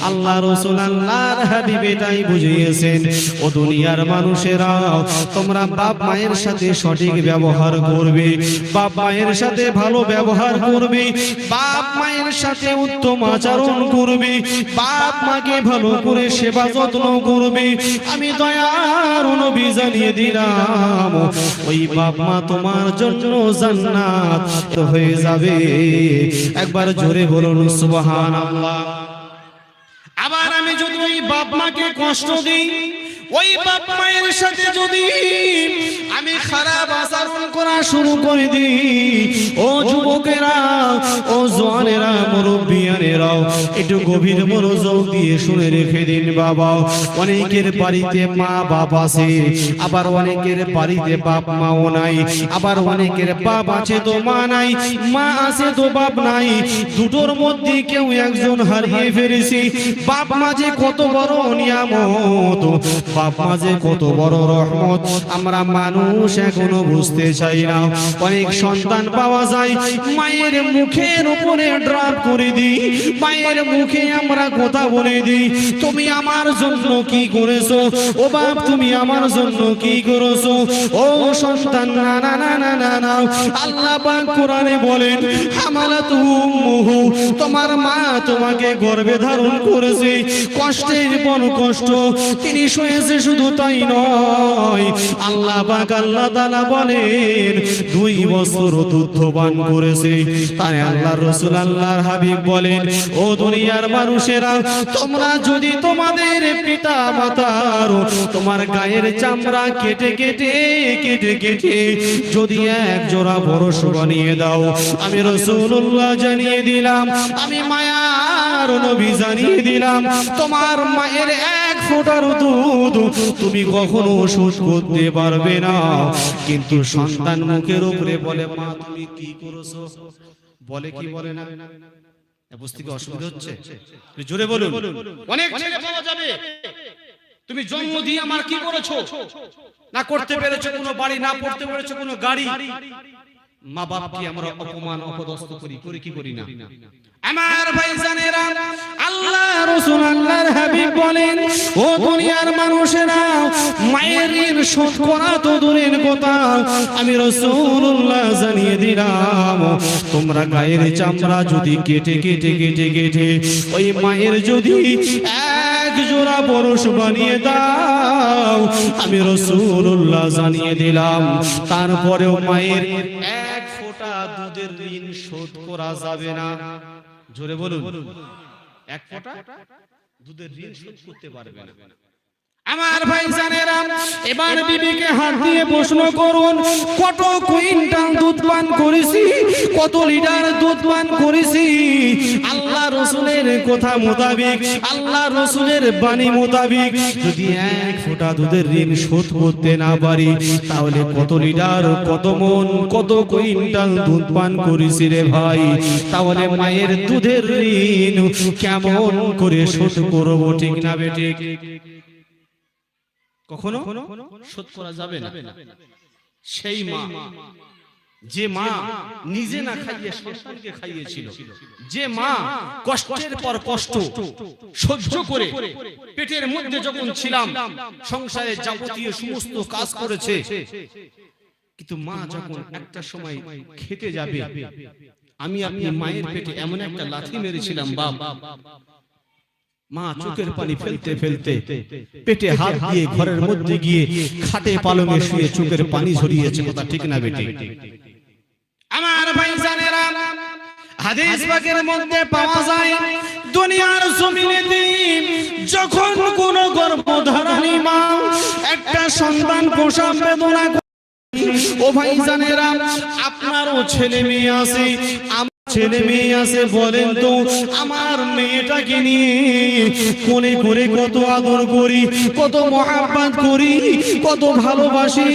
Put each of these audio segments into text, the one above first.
আল্লাহ রাসূল আল্লাহর হাবিব এটাই বুঝিয়েছেন, ও দুনিয়ার মানুষেরা তোমরা বাপ মায়ের সাথে সঠিক ব্যবহার করবে, বাপ মায়ের সাথে ভালো ব্যবহার করবে, বাপ মায়ের সাথে উত্তম আচরণ করবে, বাপ মাকে ভালো করে সেবা যত্ন করবে। আমি দয়ার নবী জানিয়ে দিলাম ওই বাপ মা তোমার জন্য জান্নাত হয়ে যাবে। একবার জোরে বলুন সুবহানাল্লাহ। আবার আমি যদি ওই বাপ মাকে কষ্ট দিই, ওই বাপ মায়ের সাথে যদি আমি খারাপ আচরণ করা শুরু করে দিই, ও যুবকেরা, ও জওয়ানেরা, মুরব্বিয়ানেরাও একটু গভীর মনোযোগ দিয়ে শুনে রেখে দিন বাবা। অনেকের বাড়িতে মা বাপ আছে, আবার অনেকের বাড়িতে বাপ মাও নাই, আবার অনেকের বাপ আছে তো মা নাই, মা আছে তো বাপ নাই, দুটোর মধ্যে কেউ একজন হারিয়ে ফেলেছি। বাপ মা যে কত বড় নিয়ামত, বাপ মা যে কত বড় রহমত, আমরা মানুষ এখনো বুঝতে চাই না। অনেক সন্তান পাওয়া যায় মায়ের মুখের উপরে ড্রপ করে দিই, মায়ের মুখে আমরা কথা বলে দিই, তুমি আমার জন্য কি করেছো, ও বাপ তুমি আমার জন্য কি করেছো। ও সন্তান, না না না না না না, আল্লাহ পাক কোরআনে বলেন হামালাতুহু উম্মুহু, তোমার মা তোমাকে গর্ভে ধারণ করেছে, কষ্টের পর কষ্ট তিনি সয়েছে। শুধু তাই নয়, আল্লাহ পাক আল্লাহ তাআলা বলেন 2 বছর দুধ পান করেছে। তাই আল্লাহর রাসূল আল্লাহর হাবিব বলেন, ও দুনিয়ার মানুষেরা তোমরা যদি তোমাদের পিতা মাতার তোমার গায়ের চামড়া কেটে কেটে কেটে কেটে যদি এক জোড়া বরস বানিয়ে দাও, আমি রাসূলুল্লাহ জানিয়ে দিলাম, আমি মায়ার নবী জানিয়ে দিলাম, তোমার মায়ের এক ফোঁটার দুধ তুমি কখনো শোধ করতে পারবে না। কিন্তু সন্তান মুখের উপরে বলে মা তুমি কি করেছো, বলে কি বলে না, বুঝতে কি অসুবিধা হচ্ছে? জোরে বলুন। অনেক ছেলে পাওয়া যাবে, তুমি জন্ম দিয়ে আমার কি করেছো, না করতে পেরেছো কোনো বাড়ি, না পড়তে পেরেছো কোনো গাড়ি। মা বাপকে আমরা অপমান অপদস্থ করি, করি কি করি না? আমার ভাইজানেরা, আল্লাহ রাসূল আল্লাহর হাবিব বলেন, ও দুনিয়ার মানুষেরা মায়ের ঋণ শোধ করা তো দূরের কথা, আমি রাসূলুল্লাহ জানিয়ে দিলাম, তোমরা গায়ের চামড়া যদি কেটে কেটে কেটে কেটে ওই মায়ের যদি এক জোড়া বরস বানিয়ে দাও, আমি রাসূলুল্লাহ জানিয়ে দিলাম, তারপরেও মায়ের এক ফোঁটা দুধের ঋণ শোধ করা যাবে না। জোরে বলুন, এক ফোঁটা দুধের ঋণ শোধ করতে পারবে না। আমার ভাইজানেরা, এবার বিবিকে হাত দিয়ে প্রশ্ন করুন, কত কুইন্টাল দুধ পান করেছি, কত লিটার দুধ পান করেছি। আল্লাহ রাসূলের কথা মোতাবেক, আল্লাহ রাসূলের বাণী মোতাবেক যদি এক ফোঁটা দুধের ঋণ শোধ করতে না পারি, তাহলে কত লিটার, কত মন, কত কুইন্টাল দুধ পান করেছি রে ভাই। তাহলে মায়ের দুধের ঋণ কেমন করে শোধ করব, ঠিক না বেঠিক? কখনো শোধ করা যাবে না। সেই মা, যে মা নিজে না খাইয়ে সন্তানকে খাইয়েছিল, যে মা কষ্টের পর কষ্ট সহ্য করে পেটের মধ্যে যখন ছিলাম সংসারে যাবতীয় সমস্ত কাজ করেছে, কিন্তু মা যখন একটা সময় খেতে যাবে, আমি আপনি মায়ের পেটে এমন একটা লাথি মেরেছিলাম বাপ, মা চোখের পানি ফেলতে ফেলতে পেটে হাত দিয়ে ঘরের মধ্যে গিয়ে খাটে পালঙে শুয়ে চোখের পানি ঝরিয়েছে। কথা ঠিক না বেটি? আমার ভাইজানেরা, হাদিস পাকের মধ্যে পাওয়া যায় দুনিয়ার জমিনেতে যখন কোন গর্ভধারিণী মা একটা সন্তান প্রসব বেদনা, ও ভাইজানেরা আপনারও ছেলে মেয়ে আছে, ছেলে মেয়ে আছে, বলেন তো আমার মেয়েটাকে নিয়ে কোলে করে কত আদর করি, কত মহাব্বত করি, কত ভালোবাসি।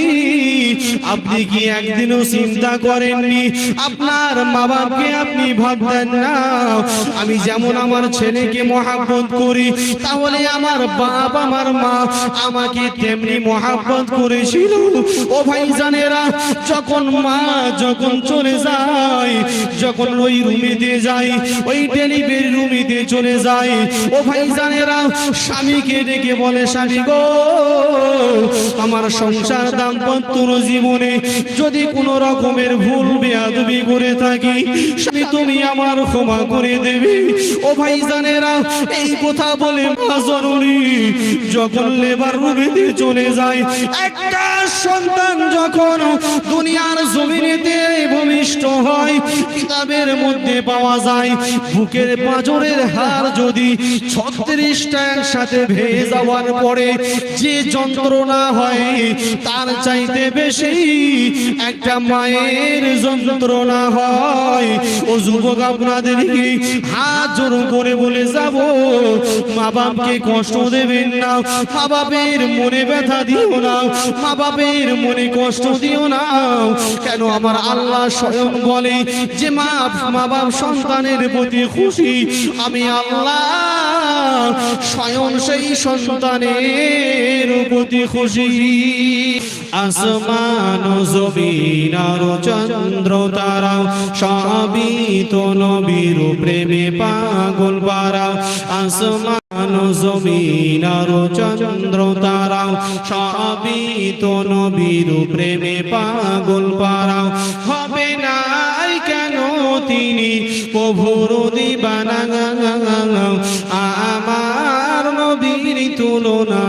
আপনি কি একদিনও চিন্তা করেননি আপনার মা বাপকে আপনি ভাবতেন না আমি যেমন আমার ছেলেকে মহাব্বত করি, তাহলে আমার বাপ আমার মা আমাকে তেমনি মহাব্বত করেছিল? ও ভাইজানেরা, যখন মা যখন চলে যায়, যখন ওই রুমেতে যায়, ওই ডেলিভারি রুমেতে চলে যায়। ও ভাইজানেরা, স্বামীকে ডেকে বলে, স্বামী গো, আমার সংসার দাম্পত্য জীবনে যদি কোনো রকমের ভুল বেয়াদবি করে থাকি, স্বামী তুমি আমার ক্ষমা করে দেবে। ও ভাইজানেরা, এই কথা বলে মা জননী যখন লেবার রুমেতে চলে যায়, একটা সন্তান যখন দুনিয়ার জমিনেতে ভূমিষ্ঠ হয়, কিতাবের মধ্যে পাওয়া যায় বুকের পাঁজরের হাড় যদি 36টা একসাথে ভেঙে যাওয়ার পরে যে যন্ত্রণা হয়, তার চাইতে বেশি একটা মায়ের যন্ত্রণা হয়। ও যুবক, আপনাদেরকে হাত জোর করে বলে যাব, মা বাপকে কষ্ট দেবেন না, মা বাপের মনে ব্যথা দিও না, মা বাপের মনে কষ্ট দিও না। কেন আমার আল্লাহ স্বয়ং বলে যে মা বাপ সন্তানের প্রতি খুশি, আমি আল্লাহ স্বয়ং সেই সন্তানের প্রতি খুশি। আসমান জমিন আর চন্দ্র তারা সবই তো নবীর প্রেমে পাগল পারা। আসমান জমিন আর চন্দ্র তারা সবই তো নবীর প্রেমে পাগল পারা। হবে না কেন তিনি প্রভুর দিবানা, আমার নবীর তুলনা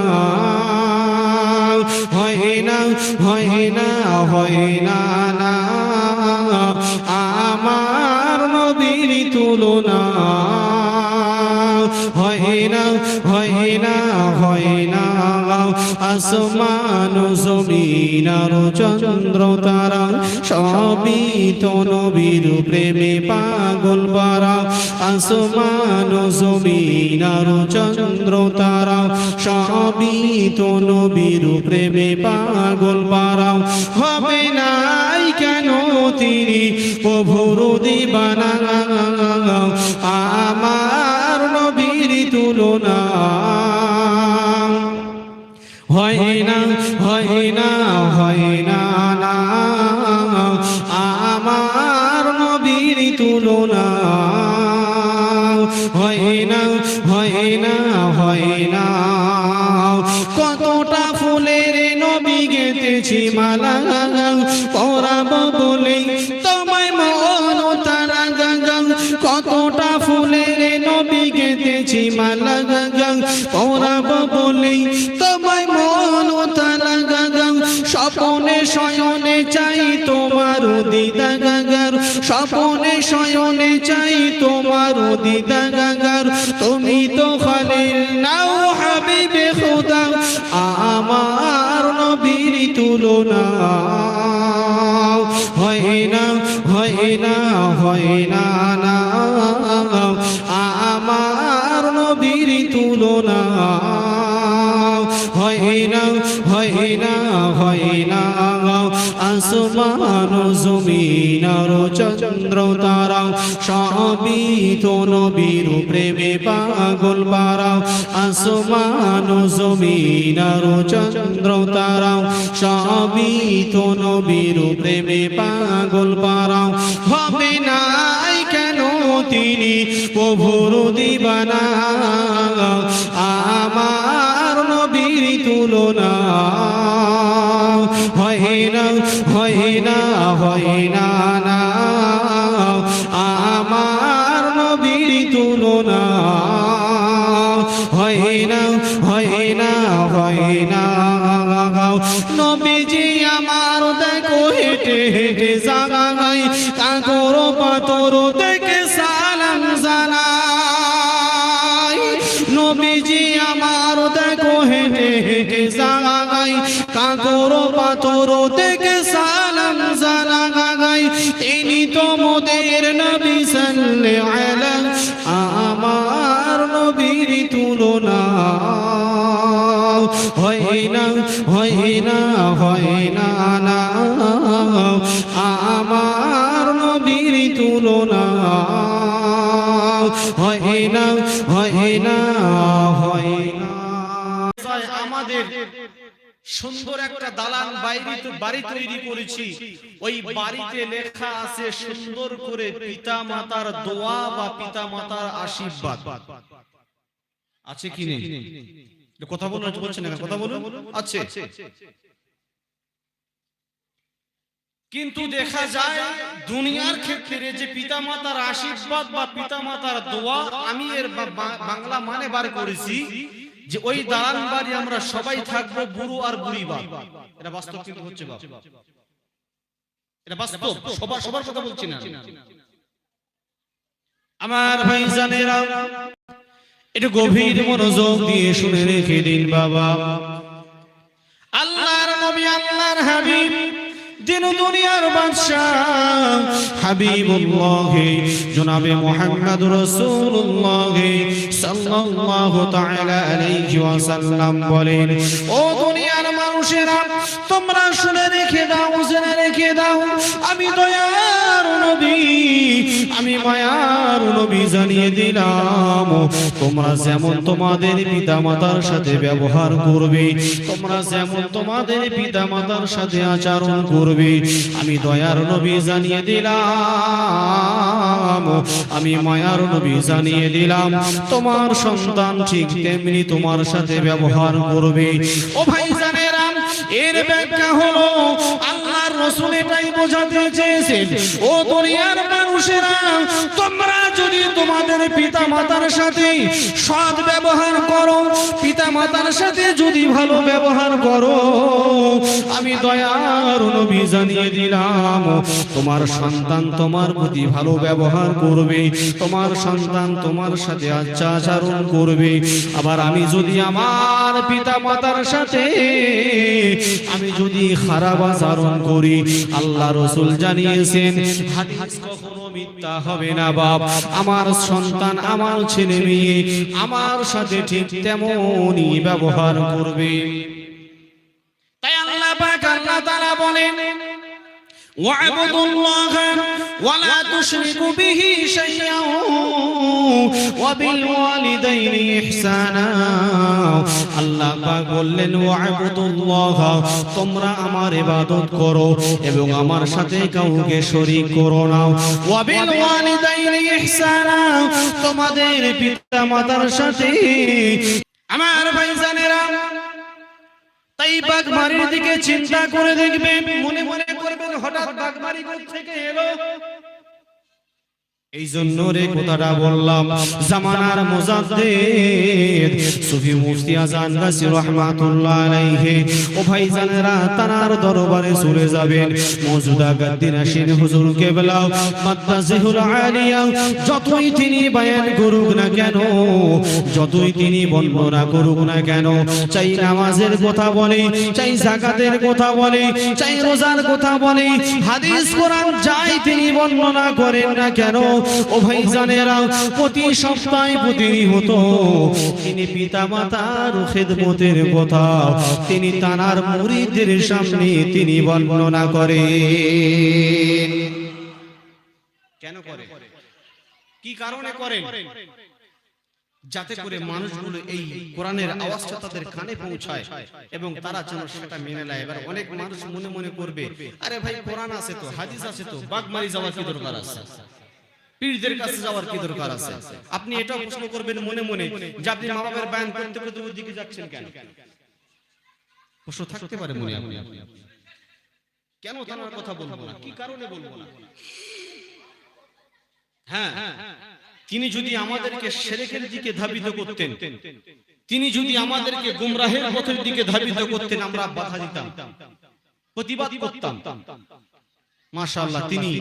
হয় না, হয় না, হয় না, না, আমার নবীর তুলনা হয় না, হয় না, হয় না। আসমান জমিন আর চন্দ্র তারা সবই তো নবীর প্রেমে পাগল পারা। আসমান জমিন আর চন্দ্র তারা সবই তো নবীর প্রেমে পাগল পারা। হবে না কেন তিনি প্রভুর দিবানা, আমার নবীর তুলনা হয় না, হয় না, হয় না, না, আমার নবীর তুলনা হয় না, হয় না, হয় না। কতটা ফুলের নবী গেঁথেছি মালা, পরাবো বলে তোমায় মন তারা গাঙ্গা। কতটা ফুলের নবী গেঁথেছি মালা, পরাবো বলে তোমায় মন তারা গাঙ্গা। স্বপনে শয়নে চাই তোমার দিদা গাঙ্গার, স্বপনে শয়নে চাই তোমার দিদা গাঙ্গার। তুমি তো খালিল নাও হাবিবে খোদা, আমার নবীর তুলনা হয় না, হয় না, হয় না, না, আমার নবীর তুলনা হয় না, হয় না, হয় না। আসমান জমিন আর চন্দ্র তারা সবই তো নবীর প্রেমে পাগল পারা। আসমান জমিন আর চন্দ্র তারা সবই তো নবীর প্রেমে পাগল পারা। হবে না কেন তিনি প্রভুর দিবানা, আমার নবীর তুলনা হয় না, হয় না, হয় না, না, আমার নবীর তুলনা হয় না, হয় না, হয় না। নবীজি আমার দেখো হেঁটে হেঁটে জাগায়, কাগর পাথর থেকে সালাম জানাই। নবীজি আমার দেখো হেঁটে হেঁটে জাগায়, কাগর পাথর থেকে সালাম জানাই। তিনি তো মোদের নবী সাল্লাল্লাহু আলাইহি, আমার নবীর তুলনা হয় না, হয় না, হয় না, না, আমার নবীর তুলনা হয় না, হয় না, হয় না। আমাদের সুন্দর একটা দালান বাড়ি তৈরি করেছি, ওই বাড়িতে লেখা আছে সুন্দর করে পিতা মাতার দোয়া বা পিতা মাতার আশীর্বাদ আছে কি নেই? কথা বলছেন না, কথা বলুন। আছে। কিন্তু দেখা যায় দুনিয়ার ক্ষেত্রে যে পিতা মাতার আশীর্বাদ বা পিতা মাতার দোয়া, আমি এর বাংলা মানে বার করেছি যে ওই দালান বাড়ি আমরা সবাই থাকবো বুড়ো আর বুড়ি বাপ। এটা বাস্তব কিন্তু হচ্ছে বাপ, এটা বাস্তব, সবার কথা বলছি না। আমার ভাইজানেরা একটু গভীর মনোযোগ দিয়ে শুনে রেখে দিন বাবা। আল্লাহর নবী, আল্লাহর হাবিব, দিন দুনিয়ার বাদশাহ হাবিবুল্লাহ জনাবে মুহাম্মদ রাসূলুল্লাহ সাল্লাল্লাহু তাআলা আলাইহি ওয়াসাল্লাম বলেন, ও দুনিয়ার মানুষেরা তোমরা শুনে রেখে দাও, জেনে রেখে দাও, আমি দয়ার নবী, আমি মায়ার নবী জানিয়ে দিলাম, তোমরা যেমন তোমাদের পিতামাতার সাথে ব্যবহার করবে, তোমরা যেমন তোমাদের পিতামাতার সাথে আচরণ করবে, আমি দয়ার নবী জানিয়ে দিলাম, আমি মায়ার নবী জানিয়ে দিলাম, তোমার সন্তান ঠিক তেমনি তোমার সাথে ব্যবহার করবে। ও ভাইজানেরা, এর ব্যাখ্যা হলো আল্লাহর রাসূল এটাই বোঝাতে চেয়েছেন, ও দুনিয়ার মানুষেরা তোমরা যদি তোমাদের পিতা মাতার সাথে সৎ ব্যবহার করো, পিতা মাতার সাথে যদি ভালো ব্যবহার করো, আমি দয়ার নবী জানিয়ে দিলাম, তোমার সন্তান তোমার প্রতি ভালো ব্যবহার করবে, তোমার সন্তান তোমার সাথে আচ্ছা আচরণ করবে। আবার আমি যদি আমার পিতা মাতার সাথে আমি যদি খারাপ আচরণ করি, আল্লাহ রাসূল জানিয়েছেন হাদিস কখনো মিথ্যা হবে না বাপ। আমার সন্তান, আমার ছেলে মেয়ে আমার সাথে ঠিক তেমনই ব্যবহার করবে। তাই আল্লাহ পাক, আল্লাহ তাআলা বলেন, ওয়া'বুদুল্লাহা ওয়া লা তুশরিকু বিহি শাইআন ওয়া বিল ওয়ালিদাইনি ইহসানা। আল্লাহ পাক বললেন, ওয়া'বুদুল্লাহা, তোমরা আমার ইবাদত করো এবং আমার সাথে কাউকে শরীক করো না। ওয়া বিল ওয়ালিদাইনি ইহসানা, তোমাদের পিতামাতার সাথে। আমার ভাইজানেরা, তাই বাগমারির দিকে চিন্তা করে দেখবেন, মনে মনে করবেন হঠাৎ বাগমারি কোথা থেকে এলো। এই জন্য রে কথাটা বললাম, জামানার মুজাদ্দিদ সুফি মুফতি আজান গাজী রাহমাতুল্লাহ আলাইহি, ও ভাইজানেরা, তার দরবারে চলে যাবেন। মওজুদা গাদ্দি নাশিন হুজুর কেবলা মাদ্দাজিহুল আলিয়া যতই তিনি বয়ান করুক না কেন, যতই তিনি বর্ণনা করুক না কেন, চাই নামাজের কথা বলে, চাই যাকাতের কথা বলে, চাই রোজার কথা বলে, হাদিস কোরআন যাই তিনি বর্ণনা করেন না কেন, ও ভাইজানেরা, প্রতি সপ্তাহে প্রতিনিয়ত তিনি পিতা মাতার খেদমতের কথা তিনি তার মুরিদদের সামনে তিনি বর্ণনা করেন। কেন করেন? কি কারণে করেন? যাতে করে মানুষগুলো এই কোরআনের আওয়াজটা তাদের কানে পৌঁছায় এবং তারা যেন সেটা মেনে নেয়। এবার অনেক মানুষ মনে মনে করবে, আরে ভাই কোরআন আছে তো, হাদিস আছে তো, বাগমারি যাওয়ার কি দরকার আছে, পীরদের কাছে যাওয়ার কি দরকার আছে? আপনি এটাও প্রশ্ন করবেন মনে মনে যে আপনি মা বাবার বয়ান করতে করতে ওই দিকে যাচ্ছেন কেন? প্রশ্ন থাকতে পারে মনে, আপনি কেন তার কথা বলবো না, কি কারণে বলবো না? হ্যাঁ, তিনি যদি আমাদেরকে শিরকের দিকে ধাবিত করতেন, তিনি যদি আমাদেরকে গুমরাহের পথের দিকে ধাবিত করতেন, আমরা বাধা দিতাম, প্রতিবাদ করতাম। মাশাআল্লাহ, তিনি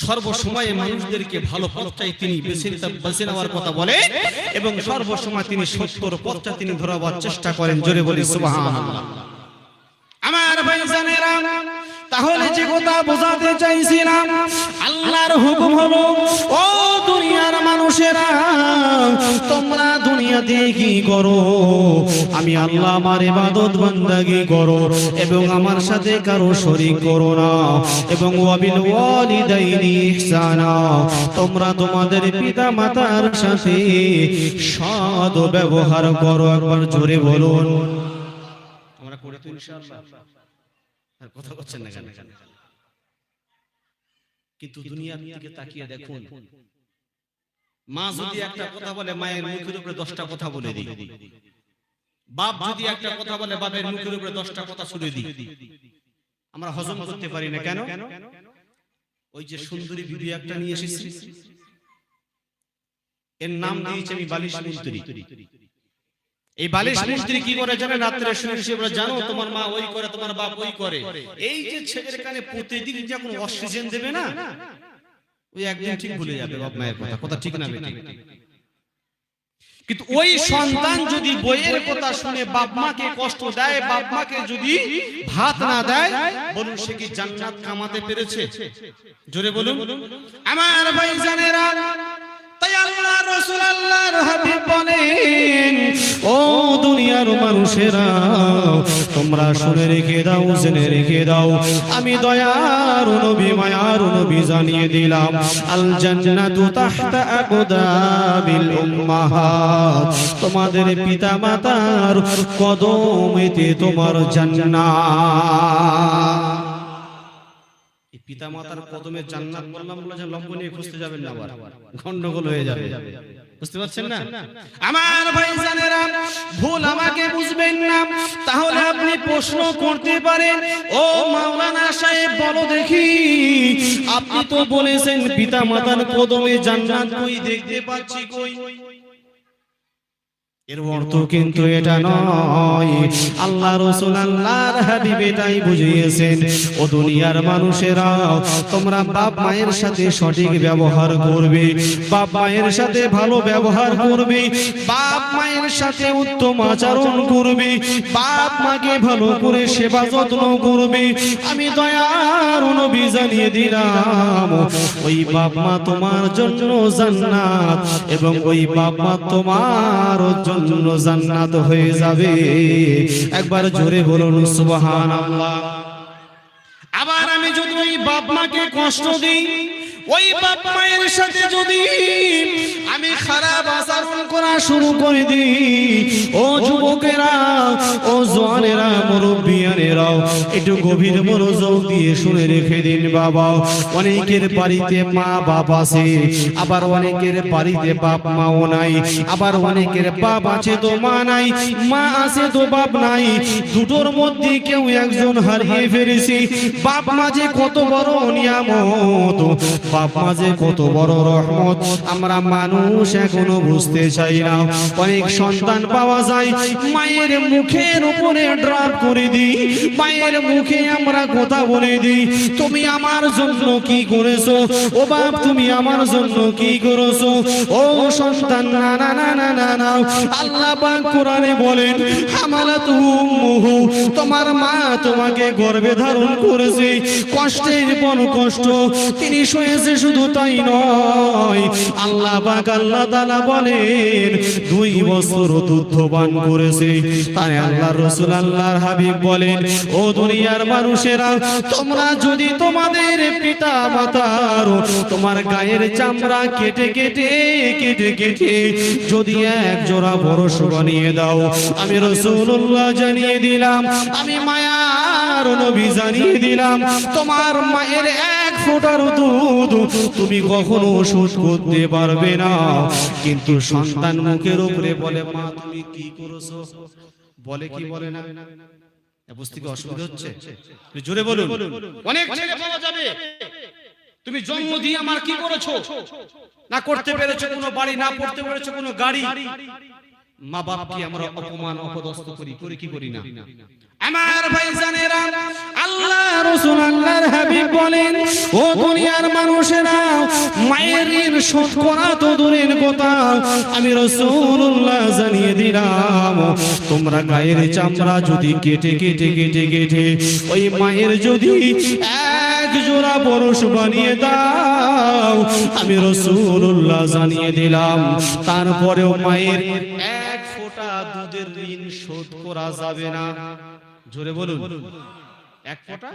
সর্বসময় মানুষদেরকে ভালো পথটাই তিনি বেছে নেওয়ার কথা বলে এবং সর্বসময় তিনি সত্যর পথটা তিনি ধরাবার চেষ্টা করেন। জোরে বলি সুবহানাল্লাহ। আমার ভাইজানেরা, তাহলে যে কথা বোঝাতে চাইছিলাম, আল্লাহর হুকুম হলো, ও দুনিয়ার মানুষেরা, তোমরা দুনিয়াতে কি করো, আমি আল্লাহ আমার ইবাদত বান্দাগি করো এবং আমার সাথে কারো শরীক করো না, এবং ওয়াবিল ওয়ালিদাইনি ইহসানা, তোমরা তোমাদের পিতা মাতার সাথে সৎ ব্যবহার করো। একবার জোরে বলুন। আমরা করে তো ইনশাআল্লাহ। আর কথা বলছেন না কেন? কিন্তু দুনিয়ার দিকে তাকিয়ে দেখুন, মা যদি একটা কথা বলে মায়ের মুখের উপরে 10টা কথা বলে দিই, বাপ যদি একটা কথা বলে বাপের মুখের উপরে 10টা কথা শুনে দিই। আমরা হজম করতে পারি না কেন? ওই যে সুন্দরী বিবি একটা নিয়ে এসেছি, এর নাম দিয়েছি আমি বালিশ মন্ত্রী। এই বালিশ মন্ত্রী কি করে জানেন? রাত্রে শুয়ে শুয়ে বলে, জানো তোমার মা ওই করে, তোমার বাপ ওই করে। এই যে ছেলের কানে প্রতিদিন যখন অক্সিজেন দেবে না, ওই একদিন ঠিক ভুলে যাবে বাপ মায়ের কথা। কথা ঠিক না বেঠিক? কিন্তু ওই সন্তান যদি বইয়ের কথা শুনে বাপ মাকে কষ্ট দেয়, বাপ মাকে যদি ভাত না দেয়, বলুন সে কি জান্নাত কামাতে পেরেছে? জোরে বলুন আমার ভাইজানেরা। তাই আল্লাহ রাসূল আল্লাহর হাবিব বলেন, ও দুনিয়ার মানুষেরা, তোমরা শুনে রেখে দাও, জেনে রেখে দাও, আমি দয়ার নবী মায়ার নবী জানিয়ে দিলাম, আল জান্নাতু তাহতা আকদাবিল উম্মাহাত, তোমাদের পিতা মাতার কদমেতে তোমার জান্নাত। পিতা মাতার কদমে জান্নাত বললাম বলে যে লম্ব নিয়ে খুঁজতে যাবেন না, আবার গন্ডগোল হয়ে যাবে। বুঝতে পারছেন না আমার ভাইজানেরা? ভুল আমাকে বুঝবেন না। তাহলে আপনি প্রশ্ন করতে পারেন, ও মাওলানা সাহেব বলো দেখি, আপনি তো বলেছেন পিতা মাতার কদমে জান্নাত, কই দেখতে পাচ্ছি কই? এর অর্থ কিন্তু এটা নয়। আল্লাহ রাসূল আল্লাহর হাবিব এটাই বুঝিয়েছেন, ও দুনিয়ার মানুষেরা, তোমরা বাপ মায়ের সাথে সঠিক ব্যবহার করবে, বাপ মায়ের সাথে ভালো ব্যবহার করবে, বাপ মায়ের সাথে উত্তম আচরণ করবে, বাপ মাকে ভালো করে সেবা যত্ন করবে। আমি দয়ার নবী জানিয়ে দিলাম, ওই বাপ মা তোমার জন্য জান্নাত, এবং ওই বাপ মা তোমার জন্য জান্নাত হয়ে যাবে। একবার জোরে বলুন সুবহানাল্লাহ। আবার আমি যদি ওই বাপ মাকে কষ্ট দিই, ওই বাপ মায়ের সাথে যদি আমি খারাপ আচরণ করা শুরু করে দিই, ও যুবকেরা, ও জওয়ানেরা, মুরব্বিয়ানেরাও একটু গভীর মনোযোগ দিয়ে শুনে রেখে দিন বাবা। অনেকের বাড়িতে মা বাপ আছে, আবার অনেকের বাড়িতে বাপ মাও নাই, আবার অনেকের বাপ আছে তো মা নাই, মা আছে তো বাপ নাই, দুটোর মধ্যে কেউ একজন হারিয়ে ফেলেছি। বাপ মা যে কত বড় নিয়ামত, বাপ মা যে কত বড় রহমত, আমরা মানুষ এখনো বুঝতে চাই না। অনেক সন্তান পাওয়া যায় মায়ের মুখের উপরে ড্রপ করে দিই, মায়ের মুখে আমরা কথা বলে দিই, তুমি আমার জন্য কি করেছো, ও বাপ তুমি আমার জন্য কি করেছো? ও সন্তান, না না না না না না, আল্লাহ পাক কোরআনে বলেন, হামালাতু উম্মুহু, তোমার মা তোমাকে গর্ভে ধারণ করেছে, কষ্টের পর কষ্ট তিনি সয়েছে। শুধু তাই নয়, আল্লাহ পাক আল্লাহ তাআলা বলেন 2 বছর দুধ পান করেছে। তাই আল্লাহর রাসূল আল্লাহর হাবিব বলেন, ও দুনিয়ার মানুষেরা, তোমরা যদি তোমাদের পিতা মাতার তোমার গায়ের চামড়া কেটে কেটে কেটে কেটে যদি এক জোড়া বরস বানিয়ে দাও, আমি রাসূলুল্লাহ জানিয়ে দিলাম, আমি মায়ার নবী জানিয়ে দিলাম, তোমার মায়ের এক ফোঁটার দুধ তুমি কখনো শোধ করতে পারবে না। কিন্তু সন্তান মুখের উপরে বলে, মা তুমি কি করেছো, বলে কি বলে না? বুঝতে কি অসুবিধা হচ্ছে? জোরে বলুন। অনেক ছেলে পাওয়া যাবে, তুমি জন্ম দিয়ে আমার কি করেছো, না করতে পেরেছো কোনো বাড়ি, না পড়তে পেরেছো কোনো গাড়ি। মা বাপকে আমরা অপমান অপদস্থ করি, করি কি করি না? আমার ভাইজানেরা, আল্লাহ রাসূল আল্লাহর হাবিব বলেন, ও দুনিয়ার মানুষেরা, মায়ের ঋণ শোধ করা তো দূরের কথা, আমি রাসূলুল্লাহ জানিয়ে দিলাম, তোমরা গায়ের চামড়া যদি কেটে কেটে কেটে কেটে ওই মায়ের যদি এক জোড়া বরস বানিয়ে দাও, আমি রাসূলুল্লাহ জানিয়ে দিলাম, তারপরেও মায়ের এক ফোঁটা দুধের ঋণ শোধ করা যাবে না। জোরে বলুন, এক ফোঁটা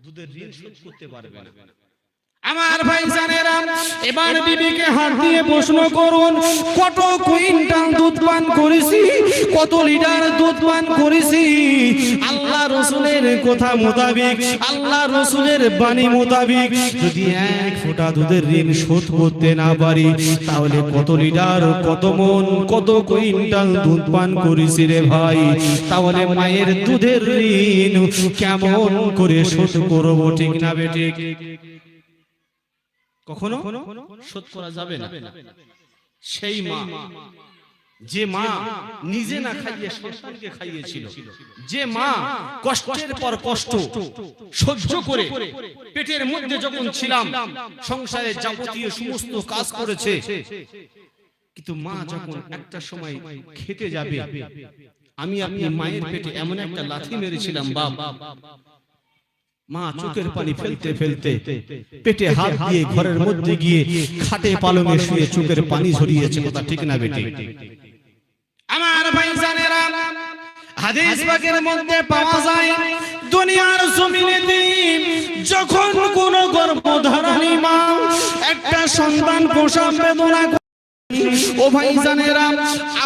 দুধের ঋণ শোধ করতে পারবে না। আমার ভাইজানেরা, এবার বিবিকে হাত দিয়ে প্রশ্ন করুন, কত কুইন্টাল দুধ পান করেছি, কত লিটার দুধ পান করেছি। আল্লাহ রসুলের কথা মোতাবেক, আল্লাহ রসুলের বাণী মোতাবেক যদি এক ফোঁটা দুধের ঋণ শোধ করতে না পারি, তাহলে কত লিটার, কত মন, কত কুইন্টাল দুধ পান করেছি রে ভাই। তাহলে মায়ের দুধের ঋণ কেমন করে শোধ করবো, ঠিক না বেঠিক? কখনো শোধ করা যাবে না। সেই মা, যে মা নিজে না খাইয়ে সন্তানকে খাইয়েছিল, যে মা কষ্টের পর কষ্ট সহ্য করে পেটের মধ্যে যখন ছিলাম সংসারে যাবতীয় সমস্ত কাজ করেছে, কিন্তু মা যখন একটা সময় খেতে যাবে, আমি আপনি মায়ের পেটে এমন একটা লাথি মেরেছিলাম বাপ, মা চোখের পানি ফেলতে ফেলতে পেটে হাত দিয়ে ঘরের মধ্যে গিয়ে খাটে পালঙে শুয়ে চোখের পানি ঝরিয়েছে, কথা ঠিক না বেটি? আমার ভাইজানেরা, হাদিস পাকের মধ্যে পাওয়া যায়, দুনিয়ার জমিনেতে যখন কোন গর্ভধারিণী মা একটা সন্তান প্রসব বেদনা, ও ভাইজানেরা,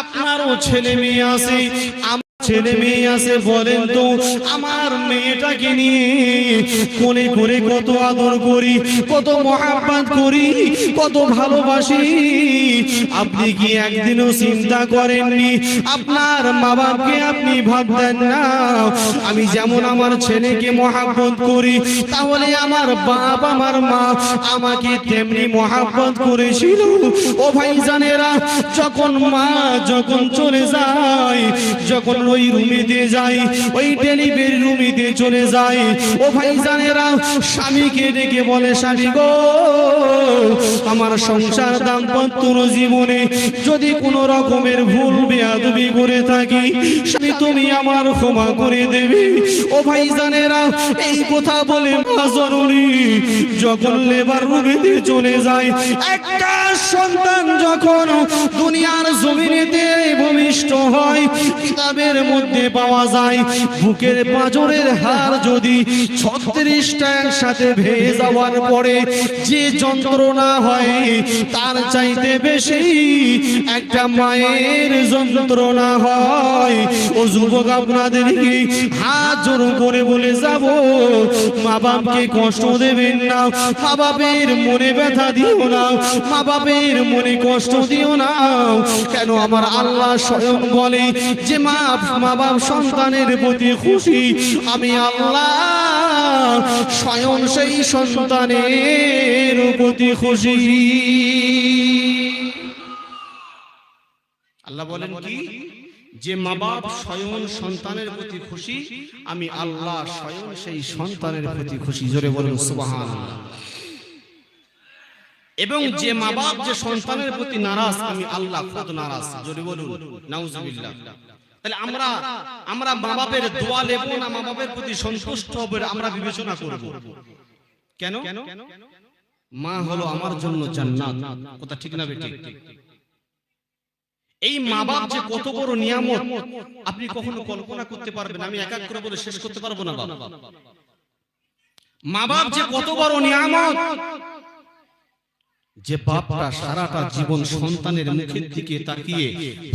আপনারও ছেলে মেয়ে আছে, ছেলে মেয়ে আছে, বলেন তো আমার মেয়েটাকে নিয়ে কোলে করে কত আদর করি, কত মহাব্বত করি, কত ভালোবাসি। আপনি কি একদিনও চিন্তা করেননি আপনার মা বাবাকে আপনি ভাবতেন না আমি যেমন আমার ছেলেকে মহাব্বত করি, তাহলে আমার বাপ আমার মা আমাকে তেমনি মহাব্বত করেছিল? ও ভাইজানেরা, যখন মা যখন চলে যায়, যখন ওই রুমেতে যাই, ওই ডেলিভারি রুমেতে চলে যায়, ও ভাইজানেরা, স্বামীকে ডেকে বলে, স্বামী গো, আমার সংসার দাম্পত্য জীবনে যদি কোনো রকমের ভুল বেয়াদবি করে থাকি, স্বামী তুমি আমার ক্ষমা করে দেবে। ও ভাইজানেরা, এই কথা বলে মা জননী যখন লেবার রুমেতে চলে যায়, একটা সন্তান যখন দুনিয়ার জমিনেতে ভূমিষ্ঠ হয়, কিতাবের মধ্যে পাওয়া যায় বুকের পাঁজরের হাড় যদি 36টা একসাথে ভেঙে যাওয়ার পরে যে যন্ত্রণা হয়, তার চাইতে বেশি একটা মায়ের যন্ত্রণা হয়। ও যুবক, আপনাদেরকে হাত জোর করে বলে যাব, মা বাপকে কষ্ট দেবেন না, মা বাপের মনে ব্যথা দিও না, মা বাপের মনে কষ্ট দিও না। কেন আমার আল্লাহ স্বয়ং বলে যে মা বাপ সন্তানের প্রতি খুশি, আমি আল্লাহ স্বয়ং সেই সন্তানের প্রতি খুশি। আল্লাহ বলেন কি, যে মা বাপ স্বয়ং সন্তানের প্রতি খুশি, আমি আল্লাহ স্বয়ং সেই সন্তানের প্রতি খুশি। জোরে বলুন সুবহানাল্লাহ। এবং যে মা বাপ যে সন্তানের প্রতি নারাজ, আমি আল্লাহ কত নারাজ। জোরে বলুন নাউজুবিল্লাহ। তাহলে আমরা মা বাপের দোয়া নেব না মা বাপের প্রতি সন্তুষ্ট হবে, আমরা বিবেচনা করব। কেন? মা হলো আমার জন্য জান্নাত, কথা ঠিক না বেটি? এই মা বাপ যে কত বড় নিয়ামত আপনি কখনো কল্পনা করতে পারবেন? আমি এক এক করে বলে শেষ করতে পারবো না। মা বাপ যে কত বড় নিয়ামত, যে বাপটা সারাটা জীবন সন্তানের মুখের দিকে তাকিয়ে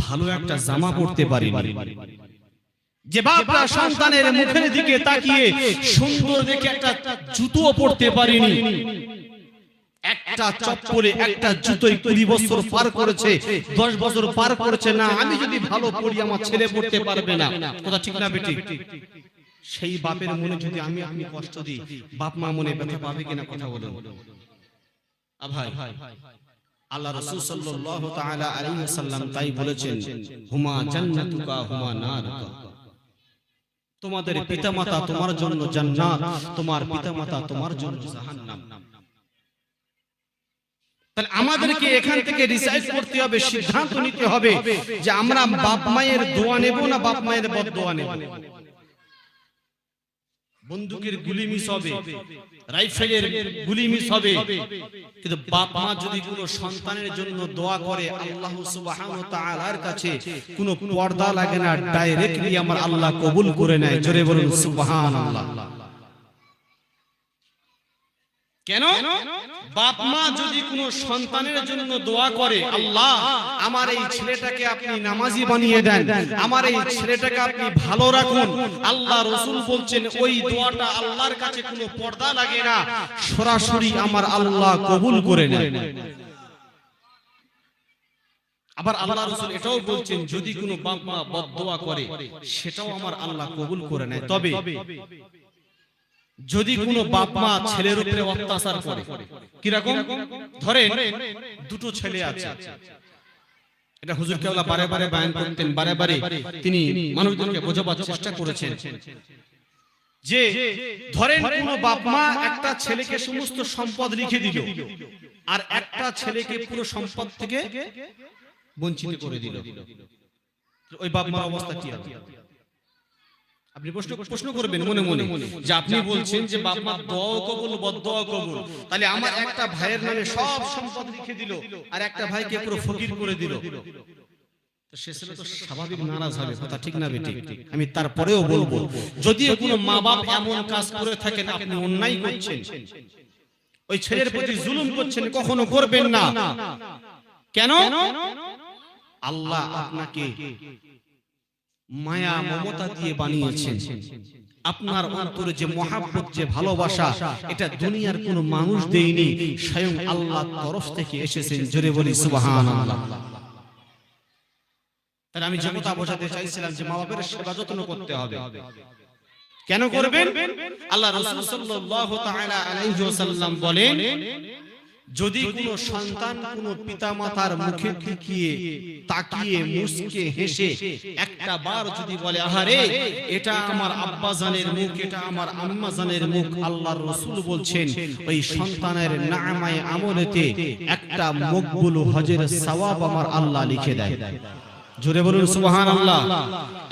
ভালো একটা জামা পরতে পারেনি, যে বাপটা সন্তানের মুখের দিকে তাকিয়ে সুন্দর দেখে একটা জুতো পরতে পারেনি, একটা চপ্পলে একটা জুতোই 20 বছর পার করেছে, 10 বছর পার করেছে, না আমি যদি ভালো পড়ি আমার ছেলে পড়তে পারবে না, কথা ঠিক না বেটি? সেই বাপের মনে যদি আমি কষ্ট দিই, বাপ মা মনে ব্যথা পাবে কিনা? কথা বলুন। ভাই, আল্লাহ রাসূল সাল্লাল্লাহু তাআলা আলাইহি ওয়াসাল্লাম তাই বলেছেন, হুমা জান্নাতুকা হুমা নারুকা, তোমাদের পিতামাতা তোমার জন্য জান্নাত, তোমার পিতামাতা তোমার জন্য জাহান্নাম। তাহলে আমাদেরকে এখান থেকে ডিসাইড করতে হবে, সিদ্ধান্ত নিতে হবে যে আমরা বাপ মায়ের দোয়া নেব না বাপ মায়ের বদদোয়া নেব। বন্দুকের গুলি মিস হবে, রাইফেলের গুলি মিস হবে, কিন্তু বাপ মা যদি কোনো সন্তানের জন্য দোয়া করে, আল্লাহ সুবহানাহু ওয়া তাআলার কাছে কোনো পর্দা লাগে না, ডাইরেক্টলি আমার আল্লাহ কবুল করে নেয়। জোরে বলুন সুবহানাল্লাহ। কেন? বাপ মা যদি কোনো সন্তানের জন্য দোয়া করে, আল্লাহ আমার এই ছেলেটাকে আপনি নামাজি বানিয়ে দেন, আমার এই ছেলেটাকে আপনি ভালো রাখুন, আল্লাহ রাসূল বলছেন ওই দোয়াটা আল্লাহর কাছে কোনো পর্দা লাগে না, সরাসরি আমার আল্লাহ কবুল করে নেন। আবার আল্লাহ রাসূল এটাও বলছেন যদি কোনো বাপ মা বদদোয়া করে সেটাও আমার আল্লাহ কবুল করে নেয়। তবে যদি কোনো বাপ মা ছেলের উপরে অত্যাচার করে, কি রকম? ধরেন দুটো ছেলে আছে, এটা হুজুর কেবলা বারে বারে বয়ান করতেন, বারে বারে তিনি মানুষজনকে বোঝাবার চেষ্টা করেছেন যে ধরেন কোনো বাপ মা একটা ছেলেকে সমস্ত সম্পদ লিখে দিল আর একটা ছেলেকে পুরো সম্পদ থেকে বঞ্চিত করে দিল, ওই বাপ মার অবস্থা কি হবে? আপনি প্রশ্ন করবেন মনে মনে যে আপনি বলছেন যে বাপ মা দোয়া কবুল বদদোয়া কবুল, তাহলে আমার একটা ভাইয়ের নামে সব সম্পদ লিখে দিল আর একটা ভাইকে পুরো ফকির করে দিল, তো সে ছেলে তো স্বাভাবিক নারাজ হবে, কথা ঠিক না বেটি? আমি তারপরেও বলবো যদি কোনো মা বাপ এমন কাজ করে থাকেন আপনি অন্যায় করছেন, ওই ছেলের প্রতি জুলুম করছেন, কখনো করবেন না। কেন? আল্লাহ আপনাকে মায়া মমতা দিয়ে বানিয়েছেন, আপনার অন্তরে যে মহাব্বত যে ভালোবাসা এটা দুনিয়ার কোনো মানুষ দেয়নি, স্বয়ং আল্লাহর তরফ থেকে এসেছেন। জোরে বলি সুবহানাল্লাহ। তাহলে আমি যে কথা বোঝাতে চাইছিলাম যে মা বাবার সেবা যত্ন করতে হবে। কেন করবেন? আল্লাহ রাসূল সাল্লাল্লাহু তাআলা আলাইহি ওয়াসাল্লাম বলেন যদি কোনো সন্তান কোনো পিতামাতার মুখের দিকে তাকিয়ে মুস্কে হেসে একটা বার যদি বলে আহারে এটা আমার আব্বা জানের মুখ, এটা আমার আম্মা জানের মুখ, আল্লাহর রাসূল বলছেন ওই সন্তানের নামায়ে আমলেতে একটা মকবুল হজের সওয়াব আমার আল্লাহ লিখে দেয়। জোরে বলুন সুবহানাল্লাহ।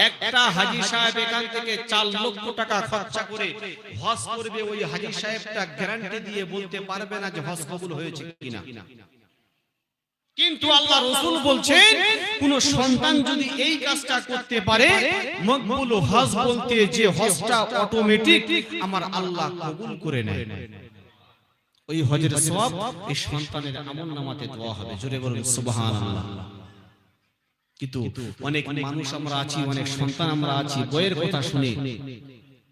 একটা হাজী সাহেব এখান থেকে 4 লক্ষ টাকা খরচা করে হজ করবে, ওই হাজী সাহেবটা গ্যারান্টি দিয়ে বলতে পারবে না যে হজ কবুল হয়েছে কিনা, কিন্তু আল্লাহ রাসূল বলছেন কোন সন্তান যদি এই কাজটা করতে পারে মকবুল হজ বলতে যে হজটা অটোমেটিক আমার আল্লাহ কবুল করে নেয়, ওই হজের সওয়াব এই সন্তানের আমলনামাতে দেওয়া হবে। জোরে বলুন সুবহানাল্লাহ। কিন্তু অনেক মানুষ আমরা আছি, অনেক সন্তান আমরা আছি, বইয়ের কথা শুনে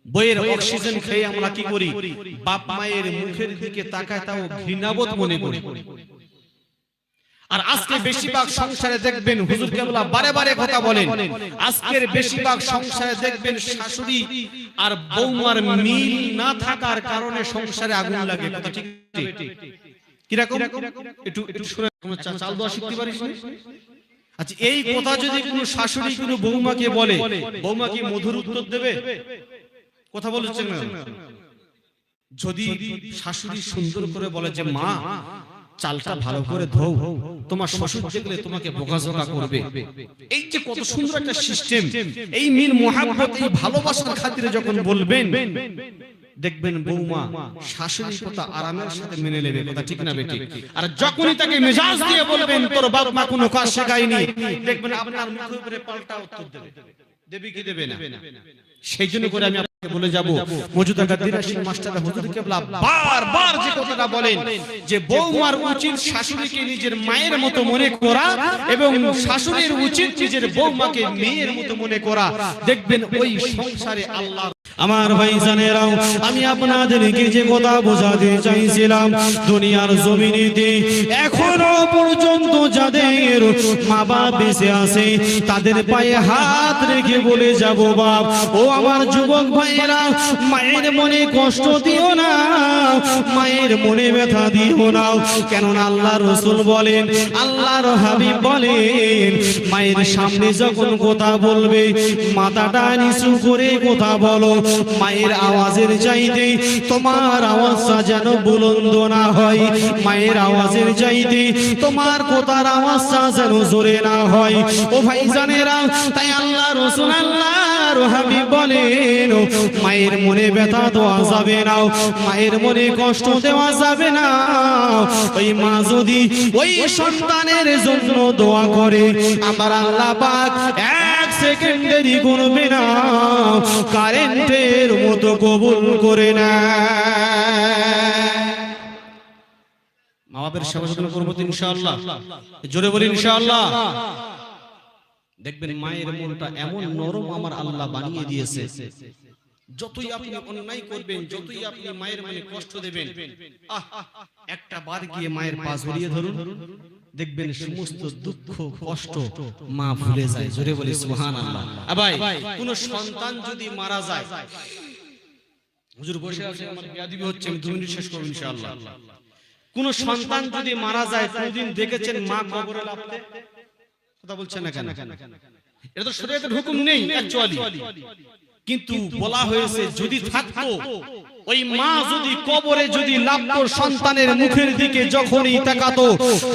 বইয়ের অক্সিজেন খেয়ে আমরা কি করি? বাপ মায়ের মুখের দিকে তাকায় তাও ঘৃণাবোধ মনে করি। আর আজকে বেশিরভাগ সংসারে দেখবেন হুজুর কেবলা বারে বারে কথা বলেন, আজকের বেশিরভাগ সংসারে দেখবেন শাশুড়ি আর বৌমার মিল না থাকার কারণে সংসারে আগুন লাগে। কথা ঠিক কি রকম? একটু শুনে চাল দেওয়া শিখতে পারিস না? আচ্ছা এই কথা যদি কোনো শাশুড়ি কোনো বৌমাকে বলে, বৌমা কি মধুর উত্তর দেবে? কথা বলছেন না? যদি শাশুড়ি সুন্দর করে বলে যে মা চালটা ভালো করে ধোও, তোমার শ্বশুর দেখলে তোমাকে বকাঝকা করবে, এই যে কত সুন্দর একটা সিস্টেম, এই মিল মুহাব্বত এই ভালোবাসার খাতিরে যখন বলবেন দেখবেন বৌমা শাশুড়ির কথা আরামের সাথে মেনে নেবে। কথা ঠিক না বেটি? আর যখনই তাকে মেজাজ দিয়ে বলবেন তোর বাপ মা কোনো কাজ শেখায়নি, দেখবেন আপনার মুখের উপরে পাল্টা উত্তর দেবে। দেবে কি দেবে না? সেই জন্য করে আমি আপনাকে বলে যাব মওজুদা গাদ্দিরাশি মাস্টার হুজুর কেবলা বারবার যে কথাটা বলেন যে বৌমার উচিত শাশুড়িকে নিজের মায়ের মতো মনে করা এবং শাশুড়ির উচিত নিজের বৌমাকে মেয়ের মতো মনে করা। দেখবেন ওই সংসারে আল্লাহ। আমার ভাইজানেরাও আমি আপনাদেরকে যে কথা বোঝাতে চাইছিলাম, দুনিয়ার জমিনেতে এখনো পর্যন্ত যাদের মা বাপ বেঁচে আছে তাদের পায়ে হাত রেখে বলে যাব বাপ ও আমার যুবক ভাইরা, মায়ের মনে কষ্ট দিও না, মায়ের মনে ব্যথা দিও না। কেননা আল্লাহ রাসূল বলেন, আল্লাহর হাবিব বলেন মায়ের সামনে যখন কথা বলবে মাথাটা নিচু করে কথা বলো, মায়ের আওয়াজের চাইতে তোমার আওয়াজটা যেন বুলন্দ না হয়, মায়ের আওয়াজের চাইতে তোমার কথার আওয়াজটা যেন জোরে না হয়। ও ভাইজানেরা, তাই আল্লাহ রাসূল আল্লাহর হাবিব বলেন মায়ের মনে ব্যথা দেওয়া যাবে না, মায়ের মনে কষ্ট দেওয়া যাবে না। ওই মা যদি ওই সন্তানের জন্য দোয়া করে আমার আল্লাহ পাক এক সেকেন্ডেরই করবে না, কারেন্টের মতো কবুল করে না। বাপের সেবা যত্ন করবো তো ইনশাআল্লাহ, জোরে বলি ইনশাআল্লাহ। দেখবেন মায়ের মনটা এমন নরম আমার আল্লাহ বানিয়ে দিয়েছে, যতই আপনি অন্যায় করবেন, যতই আপনি মায়ের মনে কষ্ট দেবেন, একটা বার গিয়ে মায়ের পা জড়িয়ে ধরুন, দেখবেন সমস্ত দুঃখ কষ্ট মা ভুলে যায়। জোরে বলি সুবহানাল্লাহ। ভাই কোন সন্তান যদি মারা যায়, হুজুর বসে আছে, আমার বিয়াদবি হচ্ছে, আমি 2 মিনিট শেষ করব ইনশাআল্লাহ। কোন সন্তান যদি মারা যায়, কোনদিন দেখেছেন মা কবরে লাফতে? কথা বলছেন না কেন? এটা তো শরীয়তের হুকুম নেই অ্যাকচুয়ালি, কিন্তু বলা হয়েছে যদি থাকতো, ওই মা যদি কবরে যদি লাফতো, সন্তানের মুখের দিকে যখনই তাকাতো,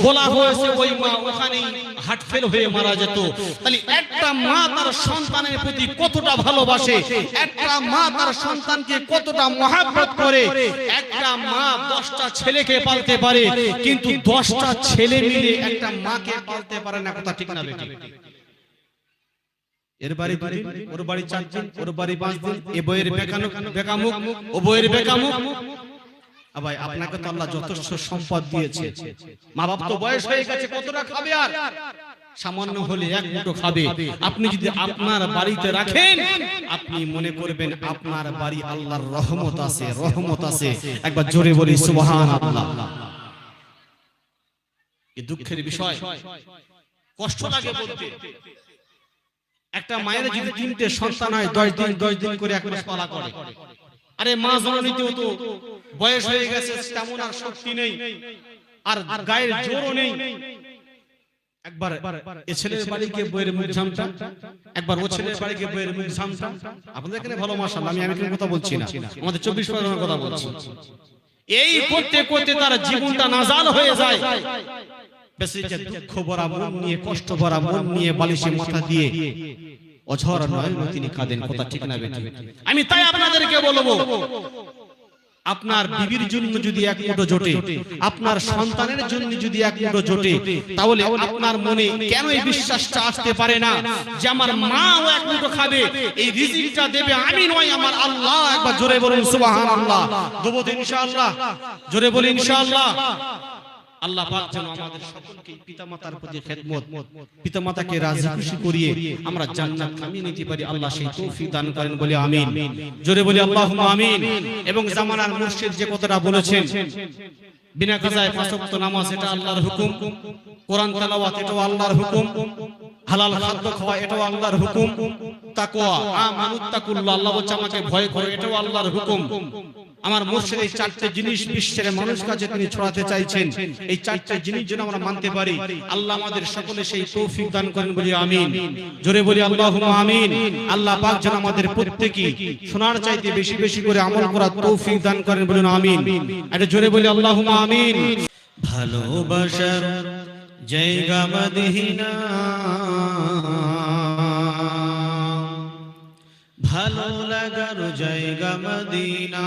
বলা হয়েছে ওই মা ওখানেই হার্ট ফেল হয়ে মারা যেত। তাহলে একটা মা তার সন্তানের প্রতি কতটা ভালোবাসে, একটা মা তার সন্তানকে কতটা মহব্বত করে। একটা মা 10টা ছেলেকে পালতে পারে, কিন্তু 10টা ছেলে মিলে একটা মাকে পালতে পারে না। কথা ঠিক না বেটি? এর বাড়ি 2 দিন, ওর বাড়ি 4 দিন, ওর বাড়ি 5 দিন, এ বইয়ের বেকামুখ, ও বইয়ের বেকামুখ। ভাই আপনাকে তো আল্লাহ যথেষ্ট সম্পদ দিয়েছে, মা বাপ তো বয়স হয়ে গেছে, কতটা খাবে আর? সামান্য হলে 1 মুঠো খাবে। আপনি যদি আপনার বাড়িতে রাখেন, আপনি মনে করবেন আপনার বাড়ি আল্লাহর রহমত আছে, রহমত আছে। একবার জোরে বলি সুবহানাল্লাহ। এই দুঃখের বিষয়, কষ্ট লাগে বলতে। একটা মায়ের যদি 3টে সন্তান হয়, 10 দিন করে 1 মাস পালা করে। আরে মা জননীতেও তো বয়স হয়ে গেছে, তেমন আর শক্তি নেই, আর গায়ের জোরও নেই। একবার এ ছেলের বাড়ি গিয়ে বইয়ের মুখ ঝামটা, একবার ও ছেলের বাড়ি গিয়ে বইয়ের মুখ ঝামটা। আপনাদের এখানে ভালো মাশাআল্লাহ, আমি কোনো কথা বলছি না, আমাদের 24 পরগনার কথা বলছি। এই করতে করতে তার জীবনটা নাজাল হয়ে যায়। বেশিটা দুঃখ ভরা মন নিয়ে, কষ্ট ভরা মন নিয়ে বালিশে মাথা দিয়ে অঝর নয়নে তিনি কাঁদেন। কথা ঠিক না বেটি? আমি তাই আপনাদেরকে বলবো, আপনার বিবির জন্য যদি 1 মুঠো জোটে, আপনার সন্তানের জন্য যদি 1 মুঠো জোটে, তাহলে আপনার মনে কেন এই বিশ্বাসটা আসতে পারে না যে আমার মাও 1 মুঠো খাবে, এই রিজিকটা দেবে আমি নয়, আমার আল্লাহ। একবার জোরে বলুন সুবহানাল্লাহ। দেব তো ইনশাআল্লাহ, জোরে বলি ইনশাআল্লাহ। আল্লাহ পাক যেন আমাদের সকলকে পিতামাতার প্রতি খেদমত, পিতামাতাকে রাজি খুশি করিয়ে আমরা জান্নাত কামিয়ে নিতে পারি, আল্লাহ সেই তৌফিক দান করেন বলি আমিন। জোরে বলি আল্লাহুম্মা আমিন। এবং জামানার মুর্শিদ যে কথাটা বলেছেন, বিনা কাজায় 5 ওয়াক্ত নামাজ, এটা আল্লাহর হুকুম। কোরআন তেলাওয়াত, এটাও আল্লাহর হুকুম। হালাল খাদ্য খাওয়া, এটাও আল্লাহর হুকুম। তাকওয়া, আমানুত্তাকুল্লাহ, আল্লাহ বলছে আমাকে ভয় করো, এটাও আল্লাহর হুকুম। আমার মুর্শিদ এই 4টে জিনিস বিশ্বের মানুষের কাছে তিনি ছড়াতে চাইছেন, এই 4টে জিনিস যেন আমরা মানতে পারি, আল্লাহ আমাদের সকলে সেই তৌফিক দান করেন বলি আমিন। জোরে বলি আল্লাহুম্মা আমিন। আল্লাহ পাক যেন আমাদের প্রত্যেকই শোনার চাইতে বেশি বেশি করে আমল করার তৌফিক দান করেন বলুন আমিন। এটা জোরে বলি আল্লাহুম্মা আমিন। ভালোবাসার জায়গা মদিনা, ভালো লাগার জায়গা মদিনা,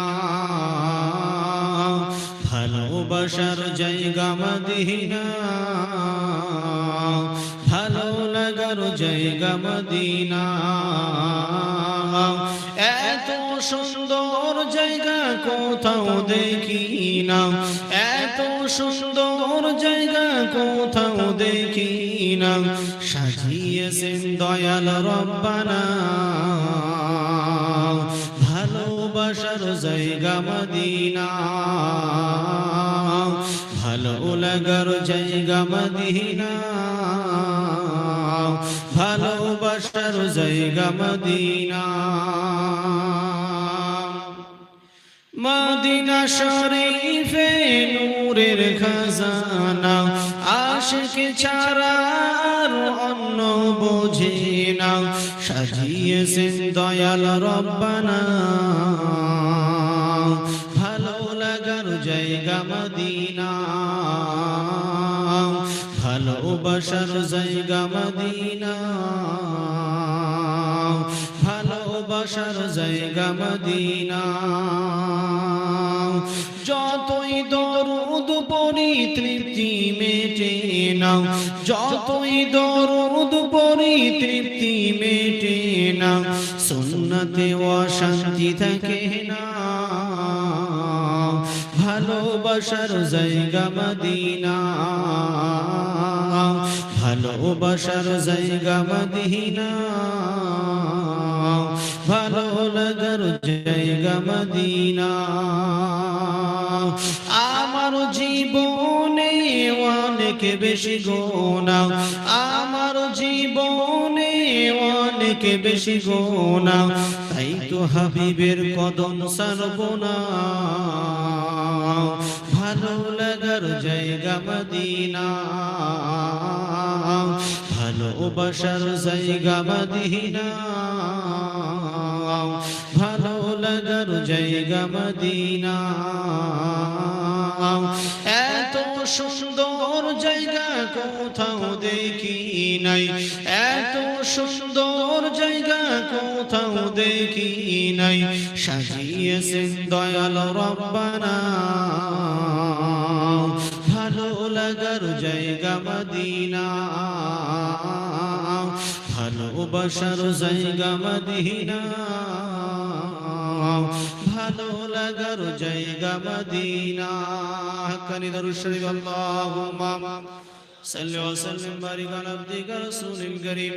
ভালোবাসার জায়গা মদিনা, ভালো লাগার জায়গা মদিনা। এত সুন্দর জায়গা কোথাও দেখি না, এত সুন্দর জায়গা কোথাও দেখি না, সাজিয়েছেন দয়াল রব্বানা, ভালোবাসার জায়গা মদিনা, ভালো লাগার জায়গা মদিনা, ভালোবাসার জায়গা মদিনা। মদিনা শরীফে নূরের খাজানা, আশিক ছাড়া আর অন্য বোঝে না, সাজিয়েছেন দয়াল রব্বানা, ভালো লাগার জায়গা মদিনা, ভালোবাসার জায়গা মদিনা, ভালোবাসার জায়গা মদিনা। যতই দরুদ পড়ি তৃপ্তি মেটে না, যতই দরুদ পড়ি তৃপ্তি মেটে না, সুন্নতে অশান্তি থাকে না, ভালোবাসা ভালোবাসার জায়গা মদিনা, ভালোবাসার জায়গা মদিনা, ভালো লাগার জায়গা মদিনা। আমার জীবনে অনেক বেশি গুনাহ, আমার জীবনে অনেক বেশি গুনাহ, তাই তো হাবিবের কদম ছাড়ব না। ভালো লাগার জায়গা মদিনা, ভালোবাসার জায়গা মদিনা, ভালো লাগার জায়গা মদিনা। এত সুন্দর জায়গা কোথাও দেখি নাই, এত সুন্দর জায়গা কোথাও দেখি নাই, সাজিয়েছেন দয়াল রব্বানা। ভালো লাগার জায়গা মদিনা, ভালোবাসার জায়গা মদিনা, ভালো লাগার জায়গা মদিনা। কানি দরুদ শরীফ আল্লাহুম্মা সাল্লি ওয়া সাল্লিম বারিক আলা আবদিকা রাসূলিল কারীম।